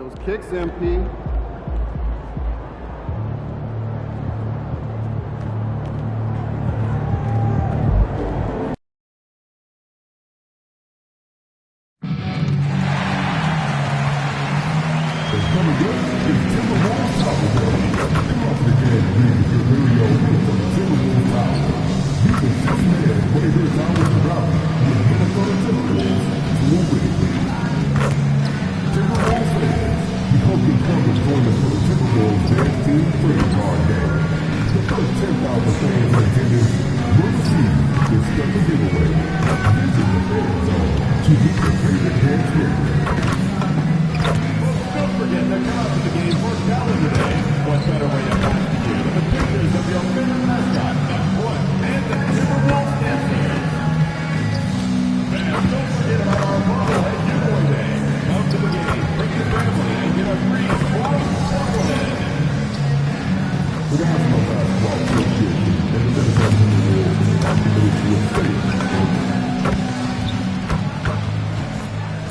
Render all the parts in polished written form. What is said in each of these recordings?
Those kicks, MP.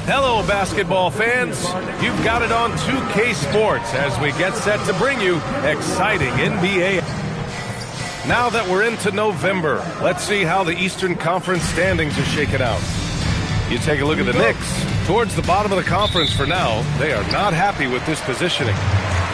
Hello, basketball fans. You've got it on 2K Sports as we get set to bring you exciting NBA. Now that we're into November, let's see how the Eastern Conference standings are shaken out. You take a look at the Knicks. Towards the bottom of the conference for now, they are not happy with this positioning.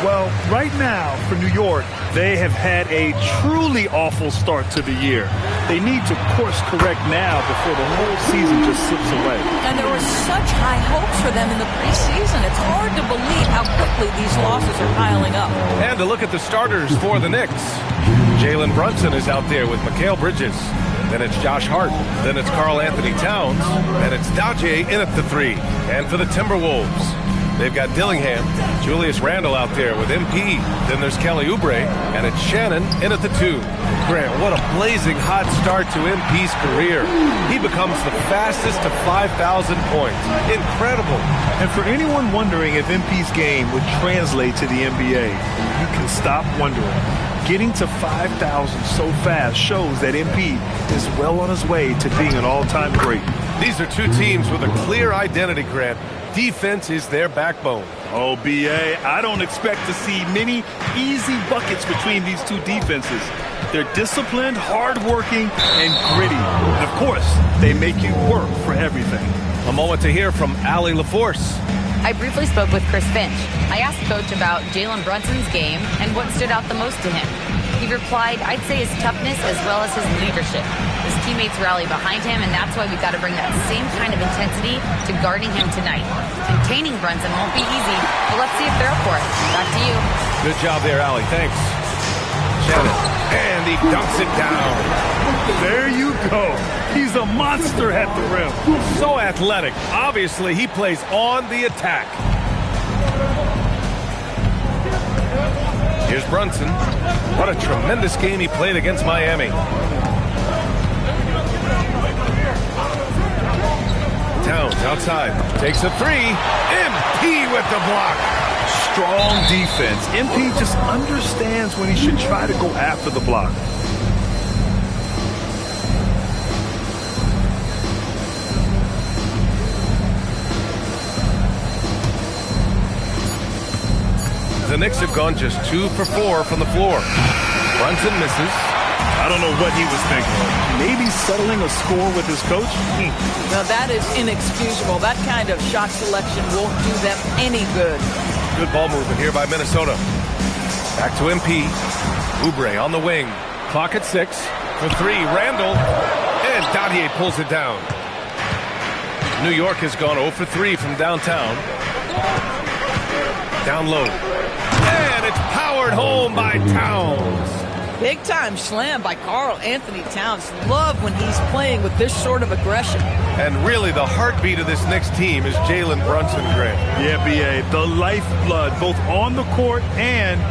Well, right now, for New York, they have had a truly awful start to the year. They need to course correct now before the whole season just slips away. And there were such high hopes for them in the preseason. It's hard to believe how quickly these losses are piling up. And to look at the starters for the Knicks. Jalen Brunson is out there with Mikal Bridges. Then it's Josh Hart. Then it's Karl Anthony Towns. And it's Daje in at the 3. And for the Timberwolves, they've got Dillingham, Julius Randle out there with MP. Then there's Kelly Oubre, and it's Shannon in at the 2. Grant, what a blazing hot start to MP's career. He becomes the fastest to 5,000 points. Incredible. And for anyone wondering if MP's game would translate to the NBA, you can stop wondering. Getting to 5,000 so fast shows that MP is well on his way to being an all-time great. These are two teams with a clear identity, Grant. Defense is their backbone. Oh, B.A., I don't expect to see many easy buckets between these two defenses. They're disciplined, hardworking, and gritty. And of course, they make you work for everything. A moment to hear from Allie LaForce. I briefly spoke with Chris Finch. I asked Coach about Jalen Brunson's game and what stood out the most to him. He replied, I'd say his toughness as well as his leadership. His teammates rally behind him, and that's why we've got to bring that same kind of intensity to guarding him tonight. Containing Brunson won't be easy, but let's see if they're up for it. Back to you. Good job there, Allie. Thanks. Shannon. And he dunks it down. There you go. He's a monster at the rim. So athletic. Obviously, he plays on the attack. Here's Brunson. What a tremendous game he played against Miami. Towns outside. Takes a 3. MP with the block. Strong defense. MP just understands when he should try to go after the block. The Knicks have gone just 2 for 4 from the floor. Brunson misses. I don't know what he was thinking. Maybe settling a score with his coach? Now that is inexcusable. That kind of shot selection won't do them any good. Good ball movement here by Minnesota. Back to MP. Oubre on the wing. Clock at 6. For 3, Randle. And Daje pulls it down. New York has gone 0 for 3 from downtown. Down low. And it's powered home by Towns. Big time slam by Karl Anthony Towns. Love when he's playing with this sort of aggression. And really the heartbeat of this Knicks team is Jalen Brunson, Grant. Yeah, B.A., the lifeblood both on the court and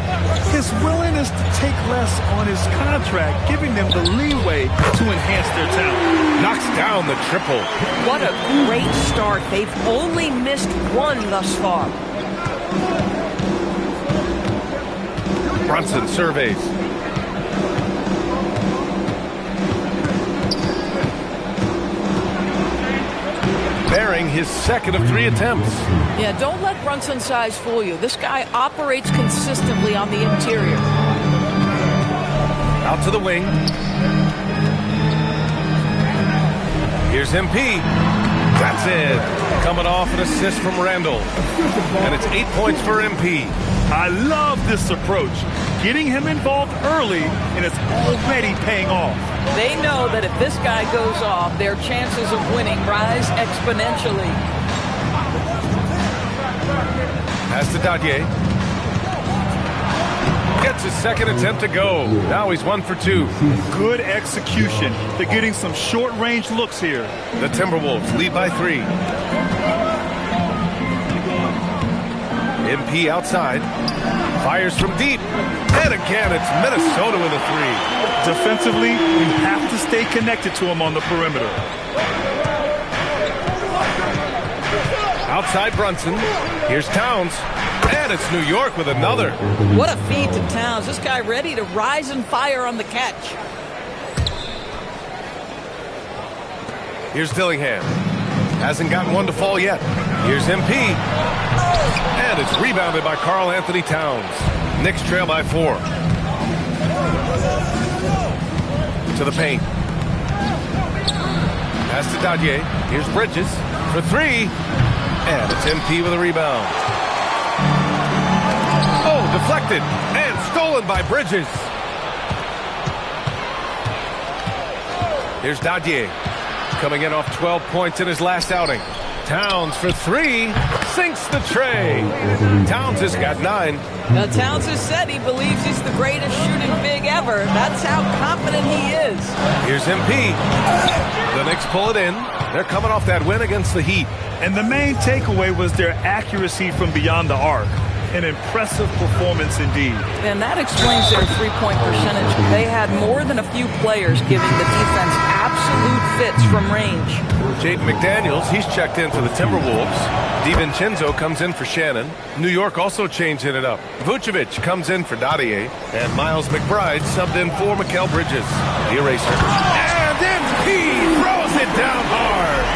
his willingness to take less on his contract, giving them the leeway to enhance their talent. Knocks down the triple. What a great start. They've only missed one thus far. Brunson surveys. Barry trying his second of 3 attempts. Yeah, don't let Brunson's size fool you. This guy operates consistently on the interior. Out to the wing. Here's MP. That's it. Coming off an assist from Randall. And it's 8 points for MP. I love this approach. Getting him involved early, and it's already paying off. They know that if this guy goes off, their chances of winning rise exponentially. Pass to Dadier. Gets his second attempt to go. Now he's 1 for 2. Good execution. They're getting some short-range looks here. The Timberwolves lead by 3. MP outside. Fires from deep. And again, it's Minnesota with a 3. Defensively, you have to stay connected to him on the perimeter. Outside Brunson. Here's Towns. And it's New York with another. What a feed to Towns. This guy ready to rise and fire on the catch. Here's Dillingham. Hasn't gotten one to fall yet. Here's MP. And it's rebounded by Karl Anthony Towns. Knicks trail by 4. To the paint. Pass to Dadier. Here's Bridges for 3. And it's MP with a rebound. Oh, deflected and stolen by Bridges. Here's Dadier. Coming in off 12 points in his last outing. Towns for 3. Sinks the tray. Towns has got 9. Now, Towns has said he believes he's the greatest shooting big ever. That's how confident he is. Here's MP. The Knicks pull it in. They're coming off that win against the Heat. And the main takeaway was their accuracy from beyond the arc. An impressive performance indeed. And that explains their three-point percentage. They had more than a few players giving the defense absolute fits from range. Jaden McDaniels, he's checked in for the Timberwolves. DiVincenzo comes in for Shannon. New York also changing it up. Vucevic comes in for Dadier. And Miles McBride subbed in for Mikal Bridges. The eraser. And MP throws it down hard.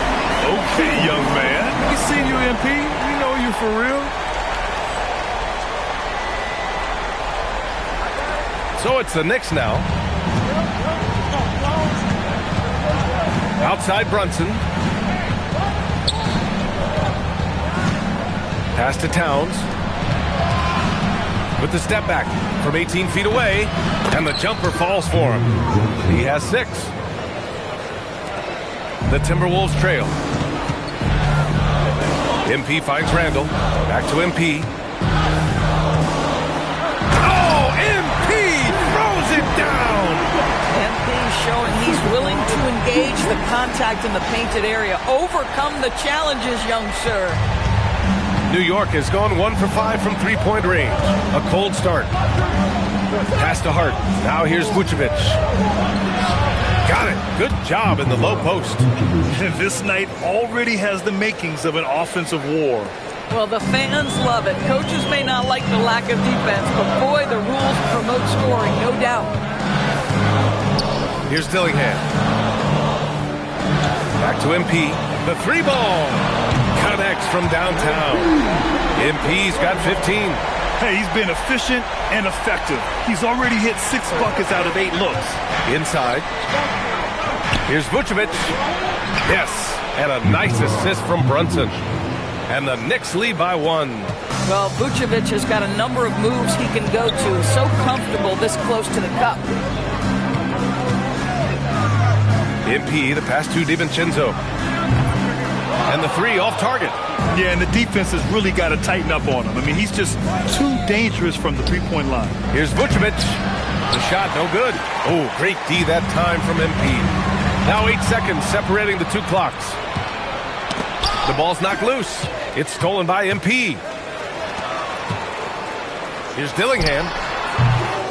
Okay, young man. We seen you, MP. We know you for real. So it's the Knicks now. Outside Brunson. Pass to Towns. With the step back from 18 feet away. And the jumper falls for him. He has 6. The Timberwolves trail. MP finds Randall. Back to MP. Showing he's willing to engage the contact in the painted area. Overcome the challenges, young sir. New York has gone 1 for 5 from 3-point range. A cold start. Pass to Hart. Now here's Vucevic. Got it. Good job in the low post. This night already has the makings of an offensive war. Well, the fans love it. Coaches may not like the lack of defense, but boy, the rules promote scoring, no doubt. Here's Dillingham. Back to MP. The 3-ball. Connects from downtown. MP's got 15. Hey, he's been efficient and effective. He's already hit 6 buckets out of 8 looks. Inside. Here's Vucevic. Yes, and a nice assist from Brunson. And the Knicks lead by 1. Well, Vucevic has got a number of moves he can go to. So comfortable this close to the cup. MP, the pass to DiVincenzo. And the 3 off target. Yeah, and the defense has really got to tighten up on him. I mean, he's just too dangerous from the 3-point line. Here's Vucevic. The shot, no good. Oh, great D that time from MP. Now 8 seconds separating the 2 clocks. The ball's knocked loose. It's stolen by MP. Here's Dillingham.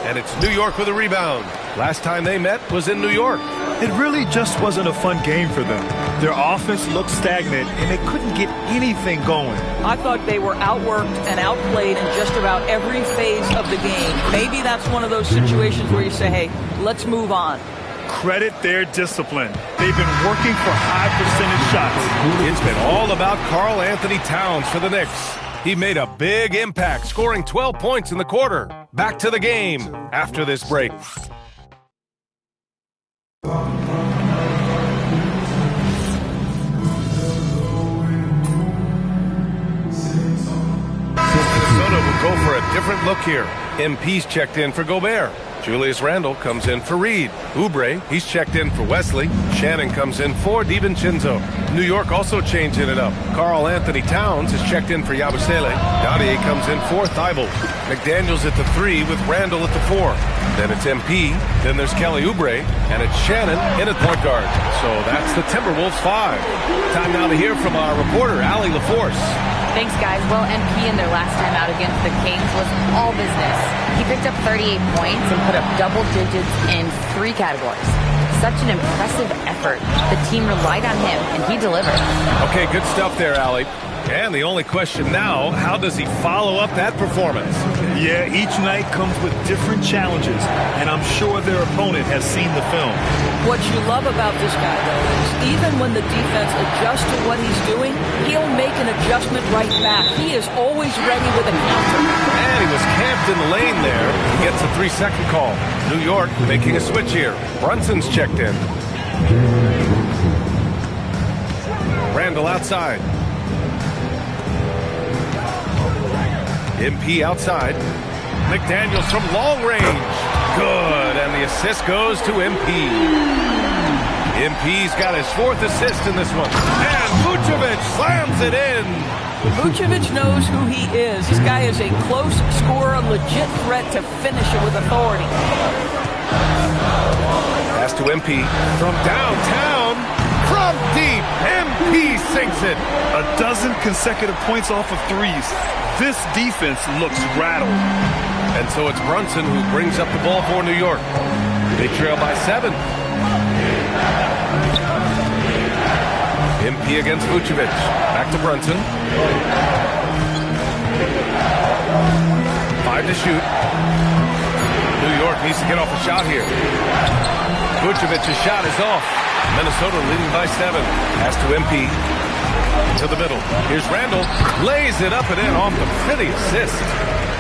And it's New York with a rebound. Last time they met was in New York. It really just wasn't a fun game for them. Their offense looked stagnant, and they couldn't get anything going. I thought they were outworked and outplayed in just about every phase of the game. Maybe that's one of those situations where you say, hey, let's move on. Credit their discipline. They've been working for high percentage shots. It's been all about Karl Anthony Towns for the Knicks. He made a big impact, scoring 12 points in the quarter. Back to the game after this break. Minnesota will go for a different look here. MP's checked in for Gobert. Julius Randle comes in for Reed. Oubre, he's checked in for Wesley. Shannon comes in for DiVincenzo. New York also changing it up. Karl Anthony Towns is checked in for Yabusele. Dadier comes in for Thibault. McDaniels at the 3 with Randle at the 4. Then it's MP. Then there's Kelly Oubre. And it's Shannon in at point guard. So that's the Timberwolves 5. Time now to hear from our reporter, Allie LaForce. Thanks, guys. Well, MP in their last time out against the Kings was all business. He picked up 38 points and put up double digits in 3 categories. Such an impressive effort. The team relied on him, and he delivered. Okay, good stuff there, Allie. And the only question now, how does he follow up that performance? Yeah, each night comes with different challenges, and I'm sure their opponent has seen the film. What you love about this guy, though, is even when the defense adjusts to what he's doing, he'll make an adjustment right back. He is always ready with a counter. And he was camped in the lane there. He gets a 3-second call. New York making a switch here. Brunson's checked in. Randle outside. MP outside. McDaniels from long range. Good, and the assist goes to MP. MP's got his 4th assist in this one. And Vucevic slams it in. Vucevic knows who he is. This guy is a close scorer, legit threat to finish it with authority. Pass to MP from downtown. From deep, MP sinks it. A dozen consecutive points off of threes. This defense looks rattled. And so it's Brunson who brings up the ball for New York. They trail by 7. MP against Vucevic. Back to Brunson. 5 to shoot. New York needs to get off a shot here. Vucevic's shot is off. Minnesota leading by 7. Pass to MP. To the middle. Here's Randle. Lays it up and in off the pretty assist.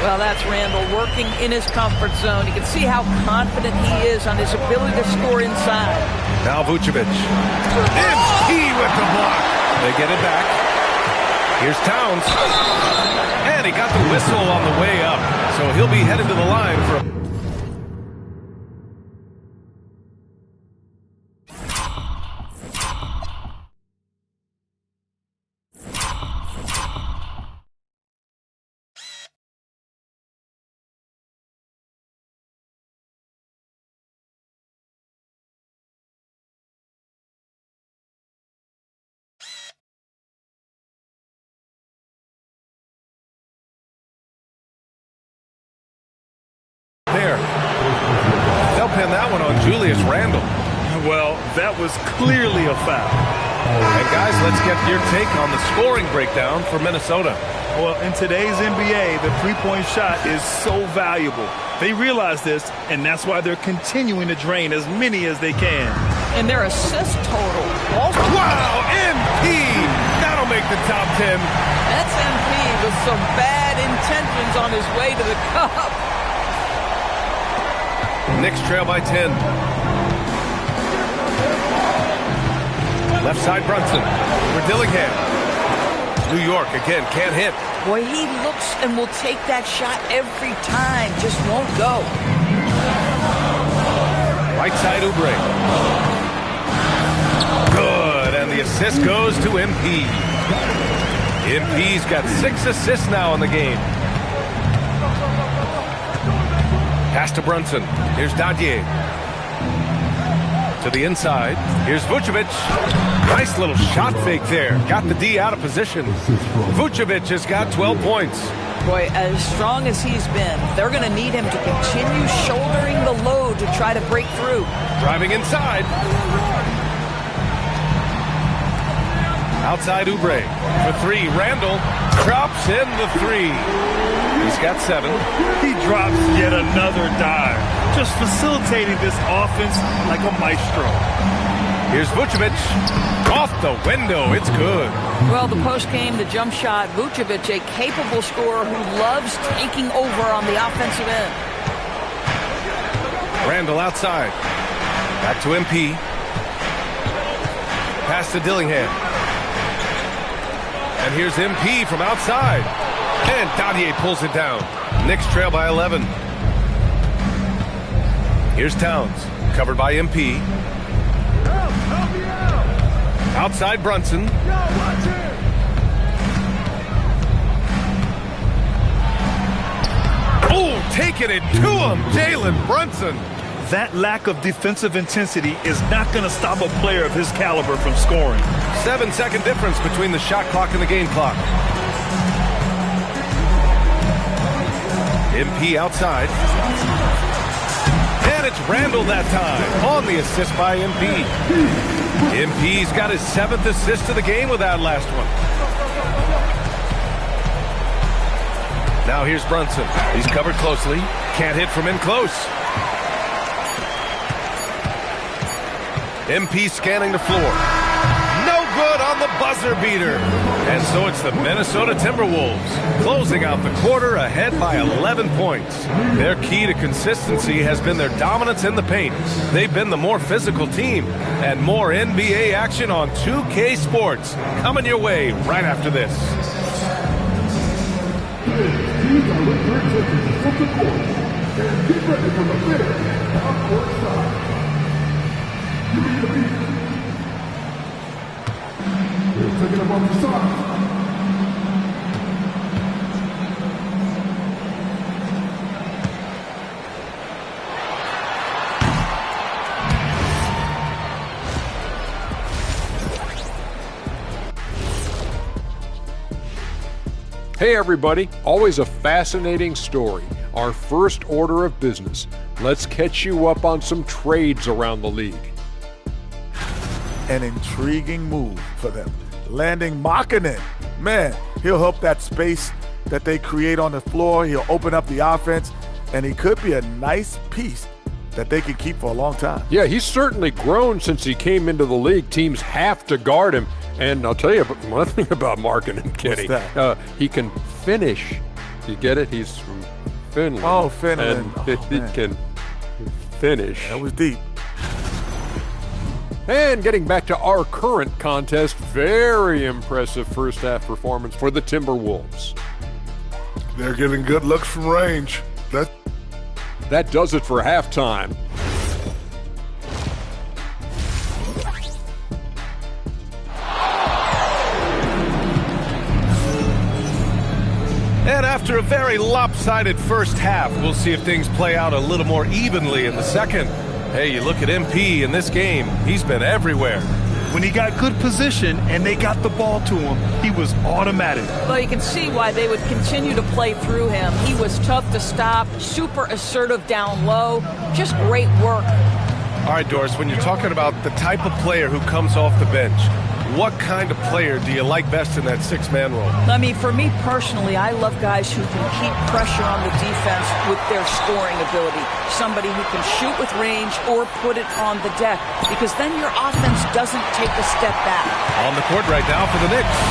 Well, that's Randle working in his comfort zone. You can see how confident he is on his ability to score inside. Now Vucevic. MP with the block. They get it back. Here's Towns. And he got the whistle on the way up. So he'll be headed to the line for a... There. They'll pin that one on Julius Randle. Well, that was clearly a foul. And guys, let's get your take on the scoring breakdown for Minnesota. Well, in today's NBA, the three-point shot is so valuable. They realize this, and that's why they're continuing to drain as many as they can. And their assist total. Wow, MP! That'll make the top 10. That's MP with some bad intentions on his way to the cup. Knicks trail by 10. Left side Brunson for Dillingham. New York again can't hit. Boy, he looks and will take that shot every time. Just won't go. Right side Oubre. Good, and the assist goes to MP. MP's got 6 assists now in the game. Pass to Brunson. Here's Dadier. To the inside. Here's Vucevic. Nice little shot fake there. Got the D out of position. Vucevic has got 12 points. Boy, as strong as he's been, they're going to need him to continue shouldering the load to try to break through. Driving inside. Outside Oubre. For 3. Randle drops in the 3. He's got 7. He drops yet another dime, just facilitating this offense like a maestro. Here's Vucevic. Off the window. It's good. Well, the post-game, the jump shot, Vucevic, a capable scorer who loves taking over on the offensive end. Randall outside. Back to MP. Pass to Dillingham. And here's MP from outside. And Dadier pulls it down. Knicks trail by 11. Here's Towns. Covered by MP. Outside Brunson. Oh, taking it to him, Jalen Brunson. That lack of defensive intensity is not going to stop a player of his caliber from scoring. 7-second difference between the shot clock and the game clock. MP outside. And it's Randall that time on the assist by MP. MP's got his 7th assist of the game with that last one. Now here's Brunson. He's covered closely. Can't hit from in close. MP scanning the floor. No good on the buzzer beater. And so it's the Minnesota Timberwolves closing out the quarter ahead by 11 points. Their key to consistency has been their dominance in the paint. They've been the more physical team. And more NBA action on 2K Sports coming your way right after this. Hey everybody, always a fascinating story. Our first order of business. Let's catch you up on some trades around the league. An intriguing move for them. Landing Markkanen. Man, he'll help that space that they create on the floor. He'll open up the offense, and he could be a nice piece that they can keep for a long time. Yeah, he's certainly grown since he came into the league. Teams have to guard him. And I'll tell you one thing about Markkanen, Kenny. What's that? He can finish. You get it? He's from Finland. Oh, Finland. And he can finish. That was deep. And getting back to our current contest, very impressive first half performance for the Timberwolves. They're getting good looks from range. That does it for halftime. And after a very lopsided first half, we'll see if things play out a little more evenly in the second. Hey, you look at MP in this game, he's been everywhere. When he got good position and they got the ball to him, he was automatic. Well, you can see why they would continue to play through him. He was tough to stop, super assertive down low, just great work. All right, Doris, when you're talking about the type of player who comes off the bench, what kind of player do you like best in that six-man role? I mean, for me personally, I love guys who can keep pressure on the defense with their scoring ability. Somebody who can shoot with range or put it on the deck, because then your offense doesn't take a step back. On the court right now for the Knicks,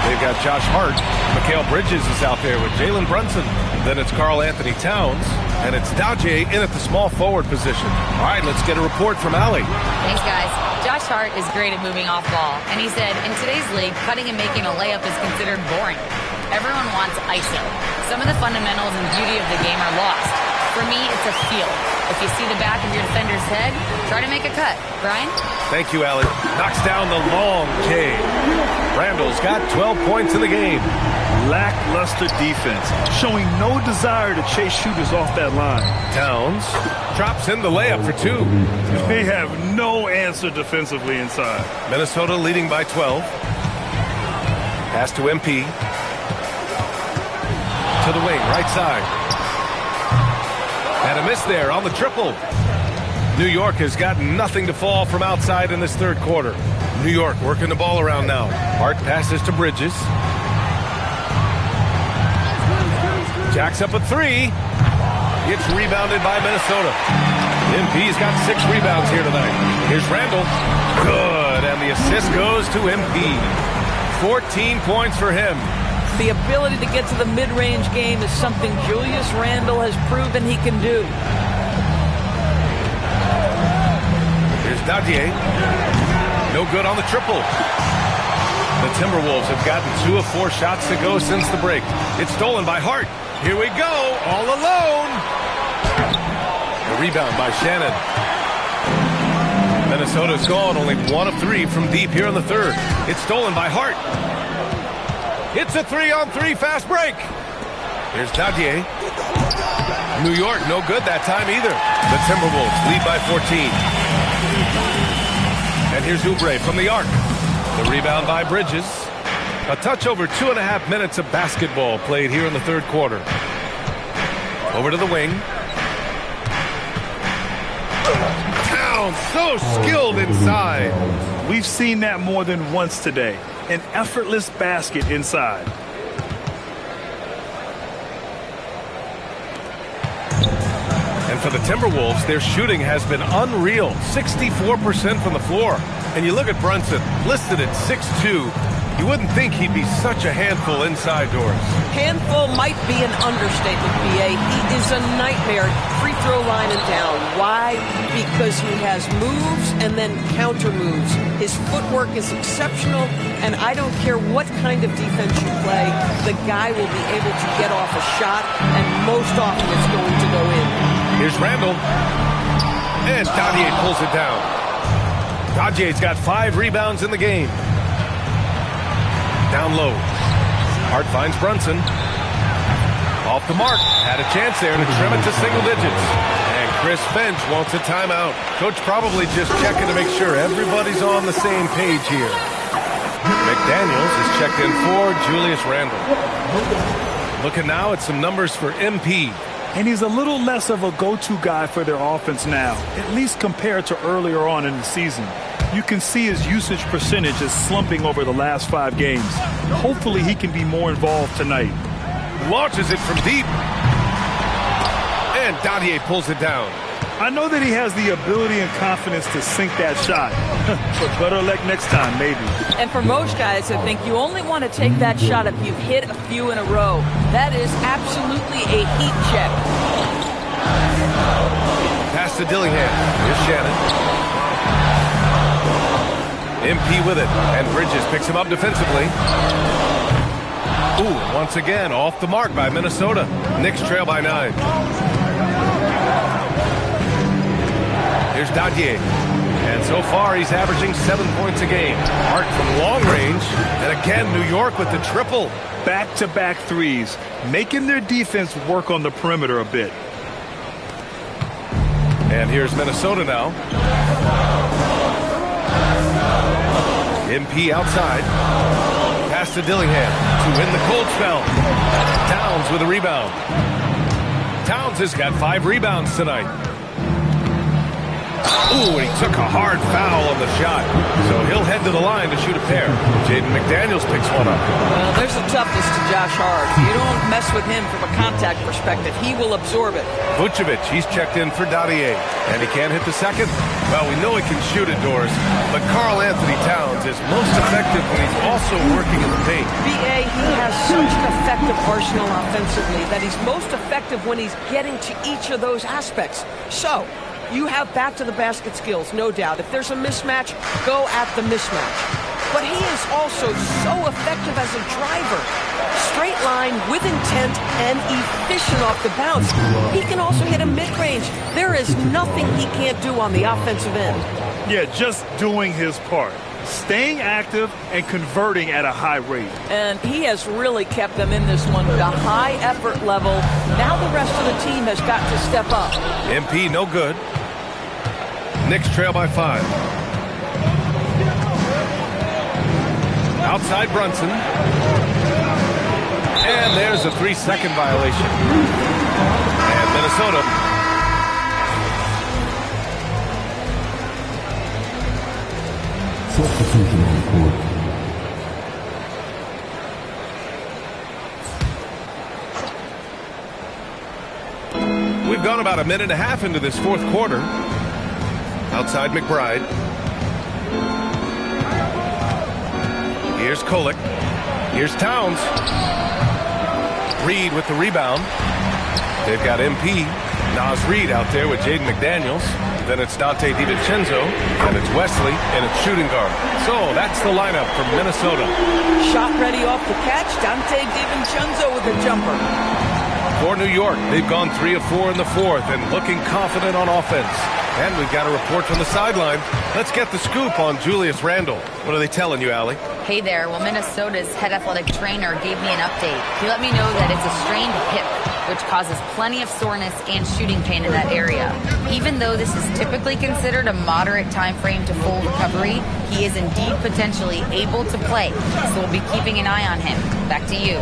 they've got Josh Hart. Mikal Bridges is out there with Jalen Brunson. Then it's Karl Anthony Towns, and it's Dadier in at the small forward position. All right, let's get a report from Allie. Thanks, guys. Josh Hart is great at moving off ball, and he said, in today's league, cutting and making a layup is considered boring. Everyone wants ISO. Some of the fundamentals and beauty of the game are lost. For me, it's a feel. If you see the back of your defender's head, try to make a cut. Brian? Thank you, Allie. Knocks down the long K. Randall's got 12 points in the game. Lackluster defense, showing no desire to chase shooters off that line. Towns drops in the layup for 2. They have no answer defensively inside. Minnesota leading by 12. Pass to MP. To the wing, right side. And a miss there on the triple. New York has got nothing to fall from outside in this third quarter. New York working the ball around now. Hart passes to Bridges. Jacks up a three. It's rebounded by Minnesota. MP's got 6 rebounds here tonight. Here's Randall. Good, and the assist goes to MP. 14 points for him. The ability to get to the mid-range game is something Julius Randle has proven he can do. Here's Dadier. No good on the triple. The Timberwolves have gotten 2 of 4 shots to go since the break. It's stolen by Hart. Here we go, all alone. The rebound by Shannon. Minnesota's gone only 1 of 3 from deep here in the third. It's stolen by Hart. It's a 3-on-3 fast break. Here's Dadier. New York, no good that time either. The Timberwolves lead by 14. And here's Oubre from the arc. The rebound by Bridges. A touch over 2.5 minutes of basketball played here in the third quarter. Over to the wing. Towns so skilled inside. We've seen that more than once today. An effortless basket inside. And for the Timberwolves, their shooting has been unreal. 64% from the floor. And you look at Brunson, listed at 6'2". You wouldn't think he'd be such a handful inside doors. Handful might be an understatement, B.A. He is a nightmare free throw line and down. Why? Because he has moves and then counter moves. His footwork is exceptional, and I don't care what kind of defense you play, the guy will be able to get off a shot, and most often it's going to go in. Here's Randall. And Dadier pulls it down. Dadier's got 5 rebounds in the game. Down low. Hart finds Brunson. Off the mark. Had a chance there to trim it to single digits. And Chris Finch wants a timeout. Coach probably just checking to make sure everybody's on the same page here. McDaniels is checked in for Julius Randle. Looking now at some numbers for MP. And he's a little less of a go-to guy for their offense now, at least compared to earlier on in the season. You can see his usage percentage is slumping over the last 5 games. Hopefully he can be more involved tonight. Launches it from deep. And Dadier pulls it down. I know that he has the ability and confidence to sink that shot. But better luck next time, maybe. And for most guys, I think you only want to take that shot if you've hit a few in a row. That is absolutely a heat check. Pass to Dillingham. Here's Shannon. MP with it, and Bridges picks him up defensively. Ooh, once again, off the mark by Minnesota. Knicks trail by 9. Here's Dadier. And so far, he's averaging 7 points a game. Hart from long range, and again, New York with the triple. Back-to-back threes, making their defense work on the perimeter a bit. And here's Minnesota now. MP outside. Pass to Dillingham to win the cold spell. Towns with a rebound. Towns has got 5 rebounds tonight. Ooh, and he took a hard foul on the shot. So he'll head to the line to shoot a pair. Jaden McDaniels picks one up. Well, there's a toughness to Josh Hart. You don't mess with him from a contact perspective. He will absorb it. Vucevic, he's checked in for Dadier. And he can't hit the second? Well, we know he can shoot it, Doors. But Karl Anthony Towns is most effective when he's also working in the paint. B.A., he has such an effective arsenal offensively that he's most effective when he's getting to each of those aspects. So, you have back-to-the-basket skills, no doubt. If there's a mismatch, go at the mismatch. But he is also so effective as a driver. Straight line, with intent, and efficient off the bounce. He can also hit a mid-range. There is nothing he can't do on the offensive end. Yeah, just doing his part. Staying active and converting at a high rate. And he has really kept them in this one with a high effort level. Now the rest of the team has got to step up. MP no good. Knicks trail by 5. Outside Brunson. And there's a 3-second violation. And Minnesota. Substitution on court. We've gone about a minute and a half into this fourth quarter. Outside McBride. Here's Kolek. Here's Towns. Reed with the rebound. They've got MP. Nas Reed out there with Jaden McDaniels. Then it's Dante DiVincenzo. And it's Wesley, and it's shooting guard. So that's the lineup from Minnesota. Shot ready off the catch. Dante DiVincenzo with a jumper. For New York, they've gone 3 of 4 in the fourth and looking confident on offense. And we've got a report from the sideline. Let's get the scoop on Julius Randle. What are they telling you, Allie? Hey there. Well, Minnesota's head athletic trainer gave me an update. He let me know that it's a strained hip, which causes plenty of soreness and shooting pain in that area. Even though this is typically considered a moderate time frame to full recovery, he is indeed potentially able to play. So we'll be keeping an eye on him. Back to you.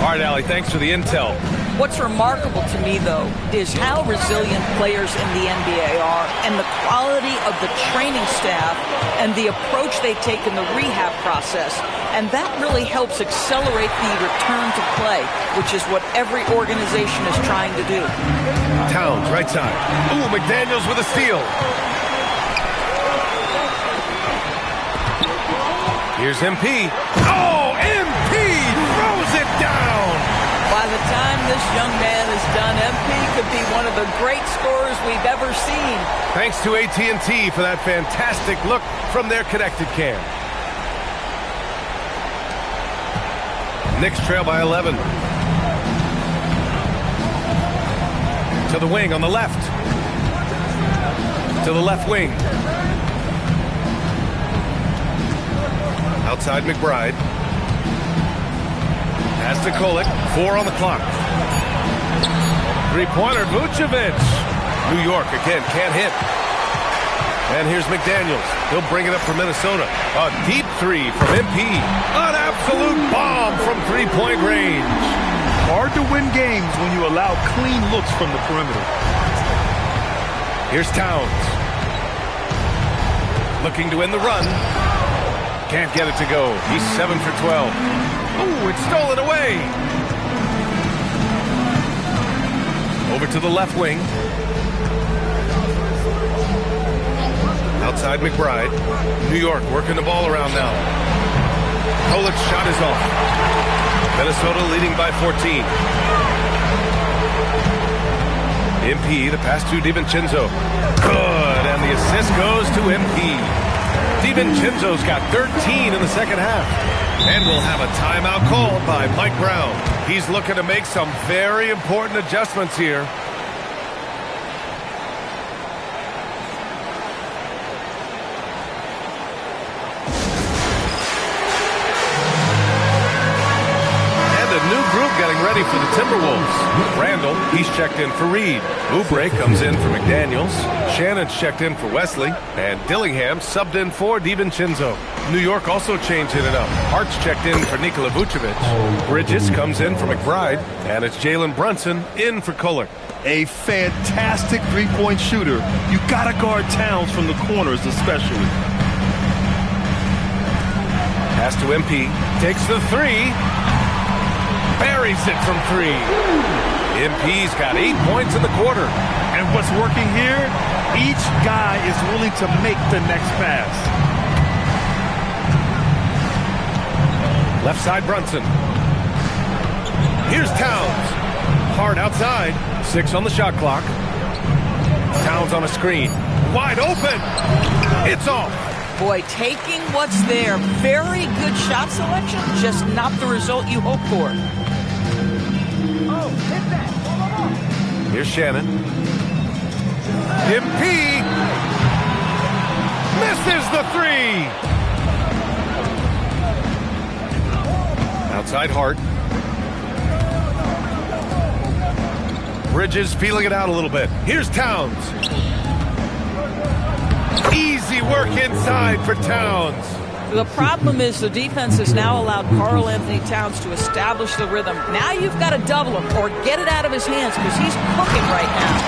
All right, Allie, thanks for the intel. What's remarkable to me, though, is how resilient players in the NBA are and the quality of the training staff and the approach they take in the rehab process. And that really helps accelerate the return to play, which is what every organization is trying to do. Towns, right side. Ooh, McDaniels with a steal. Here's MP. Oh, MP throws it down. By the time this young man is done, MP could be one of the great scorers we've ever seen. Thanks to AT&T for that fantastic look from their connected cam. Knicks trail by 11. To the wing on the left. To the left wing. Outside McBride. Pass to Kolek. 4 on the clock. Three-pointer, Vucevic. New York again, can't hit. And here's McDaniels. He'll bring it up for Minnesota. A deep three from MP. An absolute bomb from three-point range. Hard to win games when you allow clean looks from the perimeter. Here's Towns. Looking to win the run. Can't get it to go. He's 7 for 12. Ooh, it's stolen away. Over to the left wing. Outside McBride. New York working the ball around now. Kolec's shot is off. Minnesota leading by 14. MP, the pass to DiVincenzo. Good, and the assist goes to MP. DiVincenzo's got 13 in the second half. And we'll have a timeout called by Mike Brown. He's looking to make some very important adjustments here. Getting ready for the Timberwolves. Randall, he's checked in for Reed. Oubre comes in for McDaniels. Shannon's checked in for Wesley. And Dillingham subbed in for DiVincenzo. New York also changing it up. Hart's checked in for Nikola Vucevic. Bridges comes in for McBride. And it's Jalen Brunson in for Kolek. A fantastic three-point shooter. You gotta guard Towns from the corners especially. Pass to MP. Takes the three. Buries it from 3. MP's got 8 points in the quarter. And what's working here? Each guy is willing to make the next pass. Left side Brunson. Here's Towns. Hard outside. 6 on the shot clock. Towns on a screen. Wide open. It's off. Boy, taking what's there. Very good shot selection, just not the result you hope for. Here's Shannon. MP misses the 3. Outside Hart. Bridges feeling it out a little bit. Here's Towns. Easy work inside for Towns. The problem is the defense has now allowed Karl Anthony Towns to establish the rhythm. Now you've got to double him or get it out of his hands because he's cooking right now.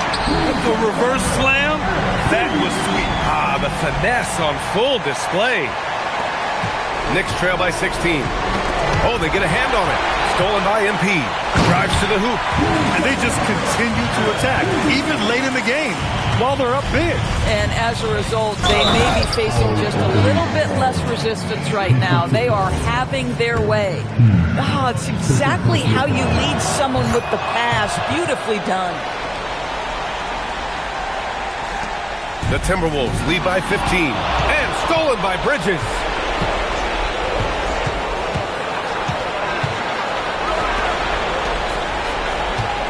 The reverse slam, that was sweet. Ah, the finesse on full display. Knicks trail by 16. Oh, they get a hand on it. Stolen by MP. Drives to the hoop. And they just continue to attack, even late in the game, while they're up big. And as a result, they may be facing just a little bit less resistance right now. They are having their way. Oh, it's exactly how you lead someone with the pass. Beautifully done. The Timberwolves lead by 15. And stolen by Bridges.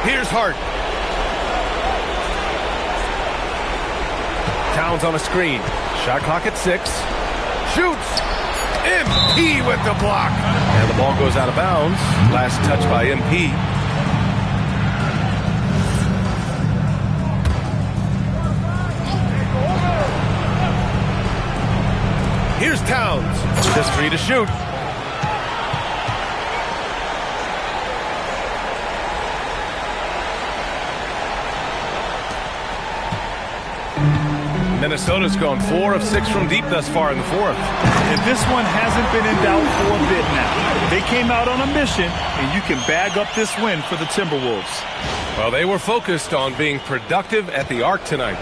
Here's Hart. Towns on a screen. Shot clock at 6. Shoots. MP with the block. And the ball goes out of bounds. Last touch by MP. Here's Towns. Just free to shoot. Minnesota's gone 4 of 6 from deep thus far in the fourth. And this one hasn't been in doubt for a bit now. They came out on a mission, and you can bag up this win for the Timberwolves. Well, they were focused on being productive at the arc tonight.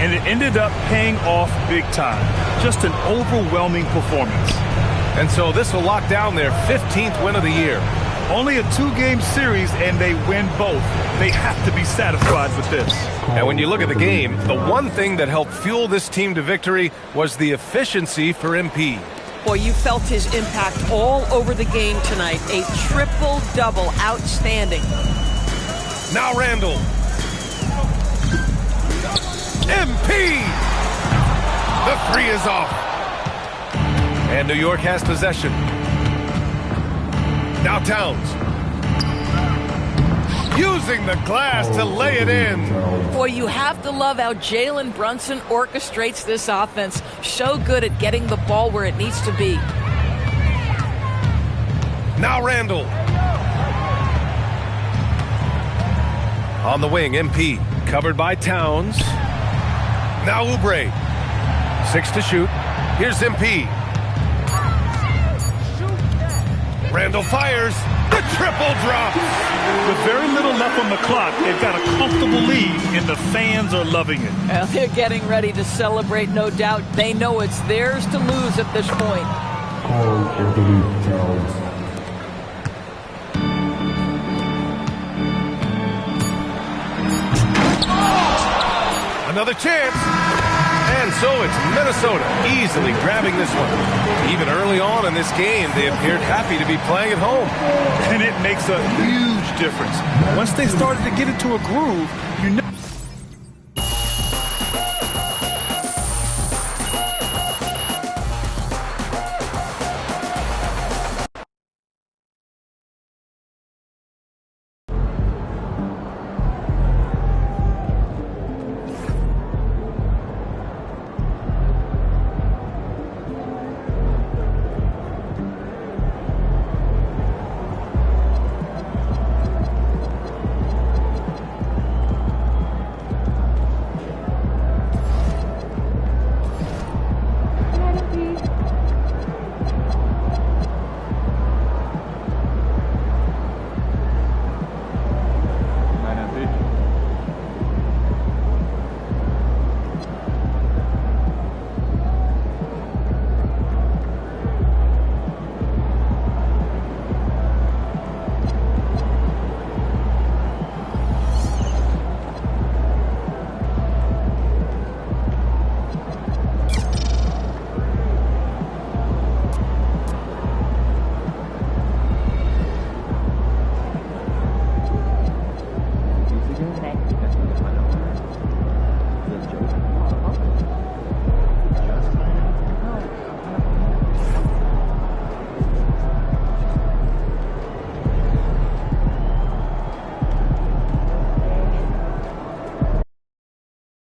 And it ended up paying off big time. Just an overwhelming performance. And so this will lock down their 15th win of the year. Only a 2-game series, and they win both. They have to be satisfied with this. And when you look at the game, the one thing that helped fuel this team to victory was the efficiency for MP. Boy, you felt his impact all over the game tonight. A triple-double. Outstanding. Now Randall. MP! The 3 is off. And New York has possession. Now Towns. Using the glass to lay it in. Boy, you have to love how Jalen Brunson orchestrates this offense. So good at getting the ball where it needs to be. Now Randall. On the wing, MP. Covered by Towns. Now Oubre. 6 to shoot. Here's MP. Randall fires. The triple drops. With very little left on the clock, they've got a comfortable lead, and the fans are loving it. Well, they're getting ready to celebrate, no doubt. They know it's theirs to lose at this point. Another chance. And so it's Minnesota easily grabbing this one. Even early on in this game, they appeared happy to be playing at home. And it makes a huge difference. Once they started to get into a groove, you know.